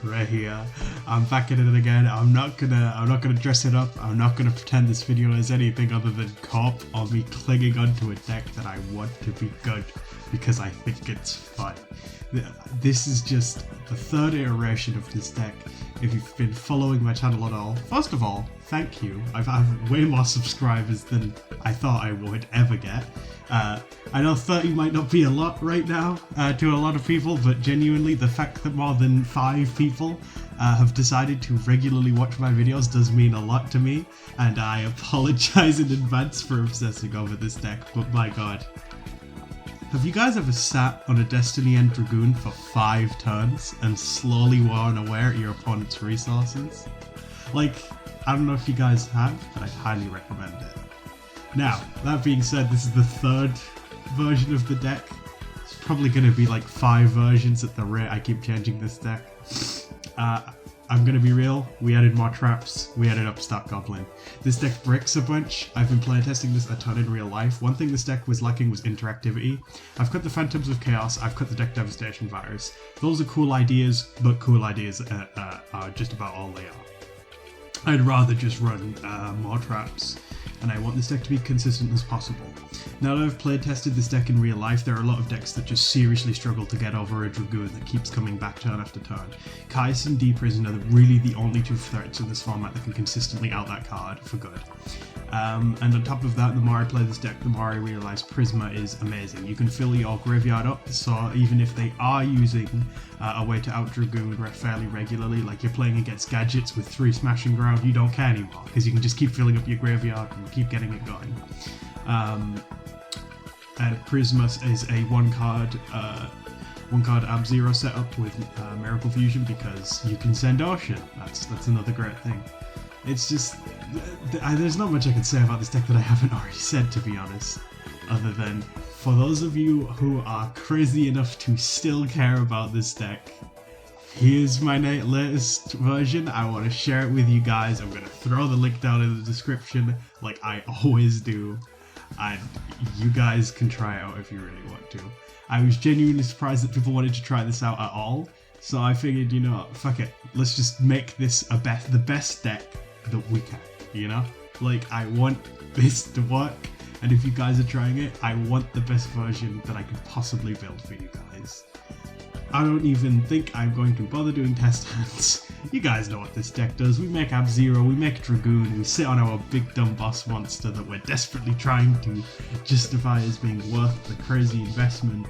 right here. I'm back at it again. I'm not gonna dress it up. I'm not gonna pretend this video is anything other than cop or me clinging onto a deck that I want to be good because I think it's fun. This is just the third iteration of this deck. If you've been following my channel at all, first of all, thank you. I've way more subscribers than I thought I would ever get. I know 30 might not be a lot right now to a lot of people, but genuinely the fact that more than 5 people have decided to regularly watch my videos does mean a lot to me, and I apologize in advance for obsessing over this deck, but my god. Have you guys ever sat on a Destiny End Dragoon for 5 turns and slowly worn away at your opponent's resources? Like, I don't know if you guys have, but I highly recommend it. Now, that being said, this is the third version of the deck. It's probably going to be like 5 versions at the rate I keep changing this deck. I'm going to be real, we added more traps, we added Upstart Goblin. This deck bricks a bunch. I've been playtesting this a ton in real life. One thing this deck was lacking was interactivity. I've cut the Phantoms of Chaos, I've cut the Deck Devastation Virus. Those are cool ideas, but cool ideas are just about all they are. I'd rather just run more traps, and I want this deck to be consistent as possible. Now that I've playtested this deck in real life, there are a lot of decks that just seriously struggle to get over a Dragoon that keeps coming back turn after turn. Kais and D-Prison are really the only 2 threats in this format that can consistently out that card for good. And on top of that, the more I play this deck, the more I realise Prisma is amazing. You can fill your graveyard up, so even if they are using a way to out Dragoon fairly regularly, like you're playing against gadgets with 3 smashing ground, you don't care anymore, because you can just keep filling up your graveyard and keep getting it going. And Prisma is a one card Ab-Zero setup with Miracle Fusion because you can send Ocean. That's another great thing. It's just, there's not much I can say about this deck that I haven't already said, to be honest, other than for those of you who are crazy enough to still care about this deck, here's my latest version. I want to share it with you guys. I'm going to throw the link down in the description like I always do, and you guys can try it out if you really want to. I was genuinely surprised that people wanted to try this out at all, so I figured, you know, fuck it, let's just make this the best deck that we can, you know? Like, I want this to work, and if you guys are trying it, I want the best version that I could possibly build for you guys. I don't even think I'm going to bother doing test hands. You guys know what this deck does. We make Ab-Zero, we make Dragoon, we sit on our big dumb boss monster that we're desperately trying to justify as being worth the crazy investment,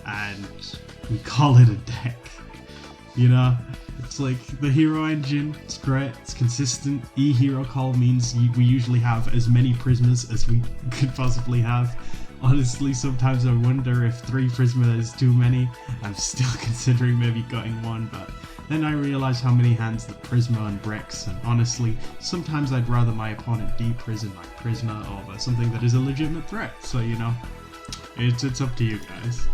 and we call it a deck. You know? It's like the hero engine, it's great, it's consistent. E-hero call means we usually have as many Prismas as we could possibly have. Honestly, sometimes I wonder if 3 Prisma is too many. I'm still considering maybe getting 1, but then I realise how many hands the Prisma and bricks, and honestly, sometimes I'd rather my opponent de-prison my Prisma over something that is a legitimate threat, so you know, it's up to you guys.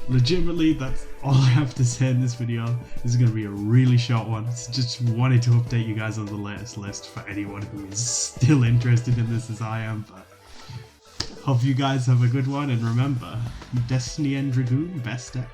Legitimately, that's all I have to say in this video. This is going to be a really short one. Just wanted to update you guys on the latest list for anyone who is still interested in this as I am, but hope you guys have a good one, and remember, Destiny End Dragoon, best deck.